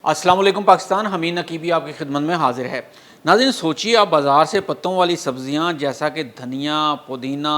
अस्सलाम वालेकुम पाकिस्तान। हमीद नकीबी आपकी खिदमत में हाजिर है। नाज़रीन, सोचिए आप बाज़ार से पत्तों वाली सब्ज़ियाँ जैसा कि धनिया, पुदीना,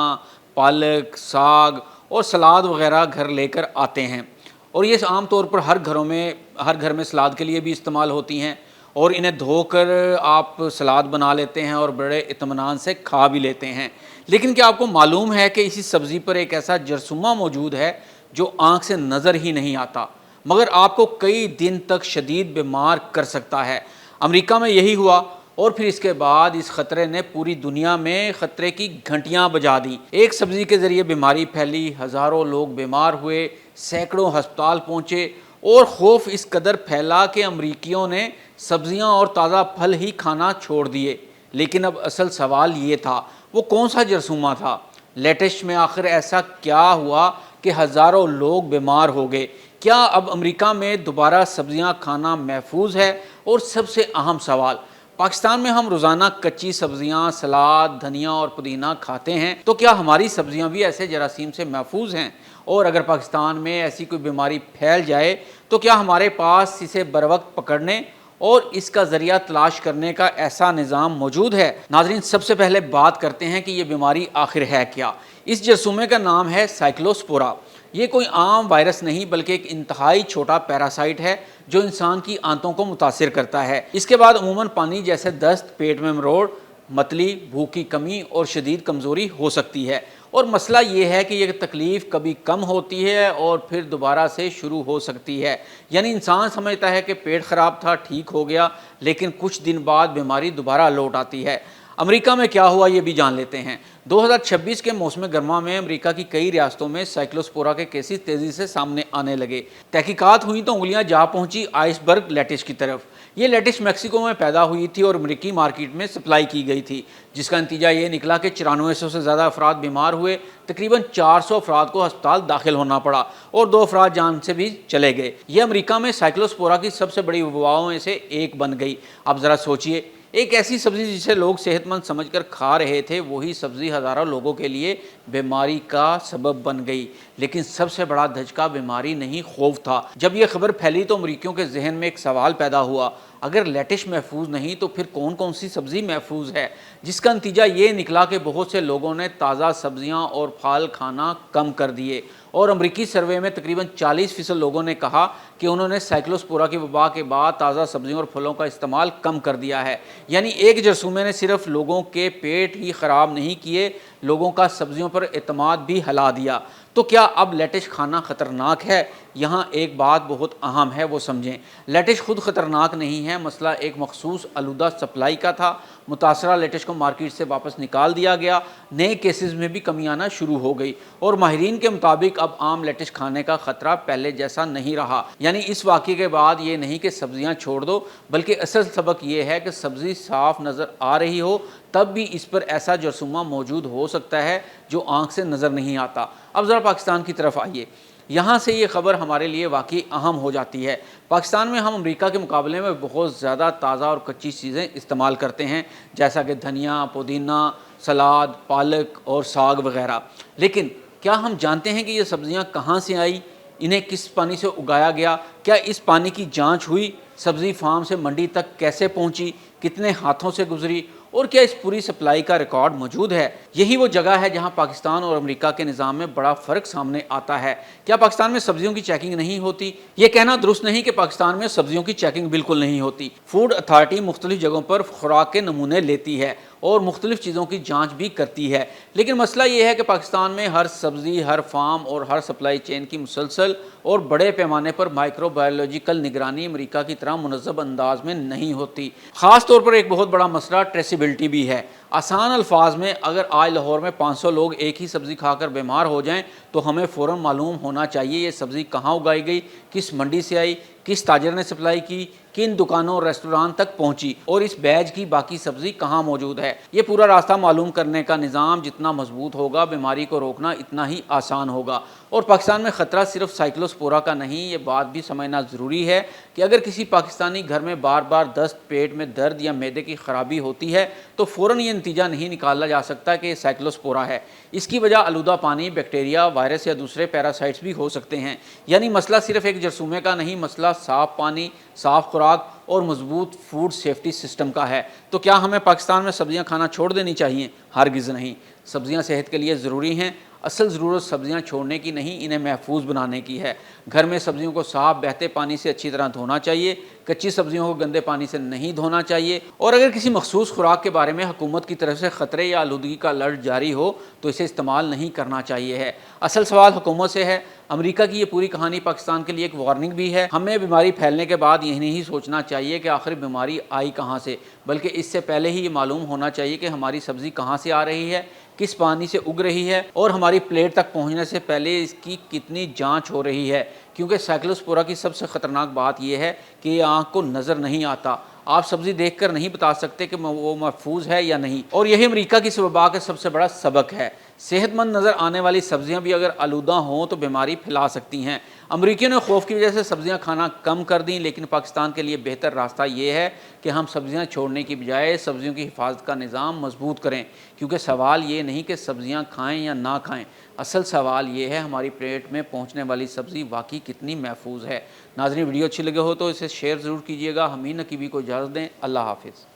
पालक, साग और सलाद वग़ैरह घर लेकर आते हैं, और ये आम तौर पर हर घर में सलाद के लिए भी इस्तेमाल होती हैं, और इन्हें धोकर आप सलाद बना लेते हैं और बड़े इत्मीनान से खा भी लेते हैं। लेकिन क्या आपको मालूम है कि इसी सब्ज़ी पर एक ऐसा जरसूमा मौजूद है जो आँख से नज़र ही नहीं आता, मगर आपको कई दिन तक शदीद बीमार कर सकता है। अमेरिका में यही हुआ, और फिर इसके बाद इस ख़तरे ने पूरी दुनिया में ख़तरे की घंटियां बजा दी। एक सब्ज़ी के ज़रिए बीमारी फैली, हज़ारों लोग बीमार हुए, सैकड़ों अस्पताल पहुँचे, और खौफ इस कदर फैला कि अमरीकियों ने सब्ज़ियाँ और ताज़ा फल ही खाना छोड़ दिए। लेकिन अब असल सवाल ये था, वो कौन सा जरसूमा था? लेटेश में आखिर ऐसा क्या हुआ कि हज़ारों लोग बीमार हो गए? क्या अब अमेरिका में दोबारा सब्जियां खाना महफूज है? और सबसे अहम सवाल, पाकिस्तान में हम रोज़ाना कच्ची सब्जियां, सलाद, धनिया और पुदीना खाते हैं, तो क्या हमारी सब्जियां भी ऐसे जरासीम से महफूज हैं? और अगर पाकिस्तान में ऐसी कोई बीमारी फैल जाए तो क्या हमारे पास इसे बर वक्त पकड़ने और इसका ज़रिया तलाश करने का ऐसा निज़ाम मौजूद है? नाज़रीन, सबसे पहले बात करते हैं कि ये बीमारी आखिर है क्या। इस जरसूमे का नाम है साइक्लोस्पोरा। ये कोई आम वायरस नहीं, बल्कि एक इंतहाई छोटा पैरासाइट है जो इंसान की आंतों को मुतासिर करता है। इसके बाद अमूमन पानी जैसे दस्त, पेट में मरोड़, मतली, भूख की कमी और शदीद कमज़ोरी हो सकती है। और मसला ये है कि यह तकलीफ़ कभी कम होती है और फिर दोबारा से शुरू हो सकती है। यानी इंसान समझता है कि पेट ख़राब था, ठीक हो गया, लेकिन कुछ दिन बाद बीमारी दोबारा लौट आती है। अमेरिका में क्या हुआ ये भी जान लेते हैं। 2026 के मौसम गर्मा में अमेरिका की कई रियासतों में साइक्लोस्पोरा के केसेस तेज़ी से सामने आने लगे। तहकीकात हुई तो उंगलियां जा पहुंची आइसबर्ग लेटिस की तरफ। ये लेटिस मैक्सिको में पैदा हुई थी और अमेरिकी मार्केट में सप्लाई की गई थी, जिसका नतीजा ये निकला कि 9400 से ज़्यादा अफराद बीमार हुए, तकरीबन 400 अफराद को अस्पताल दाखिल होना पड़ा और 2 अफराद जान से भी चले गए। ये अमेरिका में साइक्लोस्पोरा की सबसे बड़ी वबाओं में से एक बन गई। अब ज़रा सोचिए, एक ऐसी सब्ज़ी जिसे लोग सेहतमंद समझकर खा रहे थे, वही सब्ज़ी हज़ारों लोगों के लिए बीमारी का सबब बन गई। लेकिन सबसे बड़ा धचका बीमारी नहीं, खौफ था। जब यह खबर फैली तो अमरीकियों के जहन में एक सवाल पैदा हुआ, अगर लेटिश महफूज नहीं तो फिर कौन कौन सी सब्ज़ी महफूज है? जिसका नतीजा ये निकला कि बहुत से लोगों ने ताज़ा सब्ज़ियाँ और फल खाना कम कर दिए, और अमरीकी सर्वे में तकरीबन 40% लोगों ने कहा कि उन्होंने साइक्लोस्पोरा की वबा के बाद ताज़ा सब्जियों और फलों का इस्तेमाल कम कर दिया है। यानी एक जरसूमे ने सिर्फ लोगों के पेट ही ख़राब नहीं किए, लोगों का सब्जियों पर एतमाद भी हिला दिया। तो क्या अब लेटिश खाना ख़तरनाक है? यहाँ एक बात बहुत अहम है, वो समझें। लेटिश खुद ख़तरनाक नहीं है, मसला एक मखसूस आलूदा सप्लाई का था। मुतासरा लेटिश को मार्केट से वापस निकाल दिया गया, नए केसेस में भी कमी आना शुरू हो गई, और माहिरीन के मुताबिक अब आम लेटिश खाने का ख़तरा पहले जैसा नहीं रहा। यानी इस वाक़े के बाद ये नहीं कि सब्ज़ियाँ छोड़ दो, बल्कि असल सबक ये है कि सब्ज़ी साफ़ नज़र आ रही हो तब भी इस पर ऐसा जरसूमा मौजूद हो सकता है जो आँख से नज़र नहीं आता। अब ज़रा पाकिस्तान की तरफ आइए। यहाँ से ये ख़बर हमारे लिए वाकई अहम हो जाती है। पाकिस्तान में हम अमेरिका के मुकाबले में बहुत ज़्यादा ताज़ा और कच्ची चीज़ें इस्तेमाल करते हैं, जैसा कि धनिया, पुदीना, सलाद, पालक और साग वग़ैरह। लेकिन क्या हम जानते हैं कि ये सब्ज़ियाँ कहाँ से आई? इन्हें किस पानी से उगाया गया? क्या इस पानी की जाँच हुई? सब्ज़ी फार्म से मंडी तक कैसे पहुँची? कितने हाथों से गुजरी? और क्या इस पूरी सप्लाई का रिकॉर्ड मौजूद है? यही वो जगह है जहां पाकिस्तान और अमेरिका के निज़ाम में बड़ा फ़र्क सामने आता है। क्या पाकिस्तान में सब्जियों की चेकिंग नहीं होती? ये कहना दुरुस्त नहीं कि पाकिस्तान में सब्जियों की चेकिंग बिल्कुल नहीं होती। फूड अथॉरिटी मुख्तलिफ जगहों पर खुराक के नमूने लेती है और मुख्तलिफ चीज़ों की जाँच भी करती है। लेकिन मसला ये है कि पाकिस्तान में हर सब्ज़ी, हर फार्म और हर सप्लाई चेन की मुसलसल और बड़े पैमाने पर माइक्रोबायोलॉजिकल निगरानी अमेरिका की तरह मुनज़्ज़म अंदाज में नहीं होती। ख़ास तौर पर एक बहुत बड़ा मसला ट्रेसिबिलिटी भी है। आसान अल्फाज में, अगर आज लाहौर में 500 लोग एक ही सब्ज़ी खाकर बीमार हो जाएं तो हमें फ़ौरन मालूम होना चाहिए ये सब्ज़ी कहाँ उगाई गई, किस मंडी से आई, किस ताजर ने सप्लाई की, किन दुकानों और रेस्टोरेंट तक पहुंची, और इस बैच की बाकी सब्ज़ी कहाँ मौजूद है। ये पूरा रास्ता मालूम करने का निज़ाम जितना मजबूत होगा, बीमारी को रोकना इतना ही आसान होगा। और पाकिस्तान में ख़तरा सिर्फ साइक्लोस्पोरा का नहीं, ये बात भी समझना ज़रूरी है कि अगर किसी पाकिस्तानी घर में बार बार दस्त, पेट में दर्द या मैदे की ख़राबी होती है तो फ़ौरन ये नतीजा नहीं निकाला जा सकता कि साइक्लोस्पोरा है। इसकी वजह आलूदा पानी, बैक्टीरिया, वायरस या दूसरे पैरासाइट्स भी हो सकते हैं। यानी मसला सिर्फ एक जरसूमे का नहीं, मसला تغذیہ، صاف پانی، صاف خوراک اور مضبوط فوڈ سیفٹی سسٹم کا ہے۔ تو کیا ہمیں پاکستان میں سبزیاں کھانا چھوڑ دینی چاہیے؟ ہرگز نہیں۔ سبزیاں صحت کے لیے ضروری ہیں۔ اصل ضرورت سبزیاں چھوڑنے کی نہیں، انہیں محفوظ بنانے کی ہے۔ گھر میں سبزیوں کو صاف بہتے پانی سے اچھی طرح دھونا چاہیے، کچی سبزیوں کو گندے پانی سے نہیں دھونا چاہیے، اور اگر کسی مخصوص خوراک کے بارے میں حکومت کی طرف سے خطرے یا آلودگی کا الرٹ جاری ہو تو اسے استعمال نہیں کرنا چاہیے ہے۔ اصل سوال حکومت سے ہے۔ امریکہ کی یہ پوری کہانی پاکستان کے لیے ایک وارننگ بھی ہے۔ ہمیں بیماری پھیلنے کے بعد یہ نہیں سوچنا چاہیے کہ آخر بیماری آئی کہاں سے، بلکہ اس سے پہلے ہی یہ معلوم ہونا چاہیے کہ ہماری سبزی کہاں سے آ رہی ہے، کس پانی سے اگ رہی ہے، اور ہماری پلیٹ تک پہنچنے سے پہلے اس کی کتنی جانچ ہو رہی ہے، کیونکہ سائکلوسپورا کی سب سے خطرناک بات یہ ہے کہ یہ آنکھ کو نظر نہیں آتا۔ آپ سبزی دیکھ کر نہیں بتا سکتے کہ وہ محفوظ ہے یا نہیں، اور یہی امریکہ کی اس وبا کا سب سے بڑا سبق ہے۔ صحت مند نظر آنے والی سبزیاں بھی اگر آلودہ ہوں تو بیماری پھیلا سکتی ہیں۔ امریکیوں نے خوف کی وجہ سے سبزیاں کھانا کم کر دیں، لیکن پاکستان کے لیے بہتر راستہ یہ ہے کہ ہم سبزیاں چھوڑنے کی بجائے سبزیوں کی حفاظت کا نظام مضبوط کریں، کیونکہ سوال یہ نہیں کہ سبزیاں کھائیں یا نہ کھائیں، اصل سوال یہ ہے ہماری پلیٹ میں پہنچنے والی سبزی واقعی کتنی محفوظ ہے۔ ناظرین، ویڈیو اچھی لگے ہو تو اسے شیئر ضرور کیجیے گا۔ حمید نقیبی کو اجازت دیں۔ اللہ حافظ۔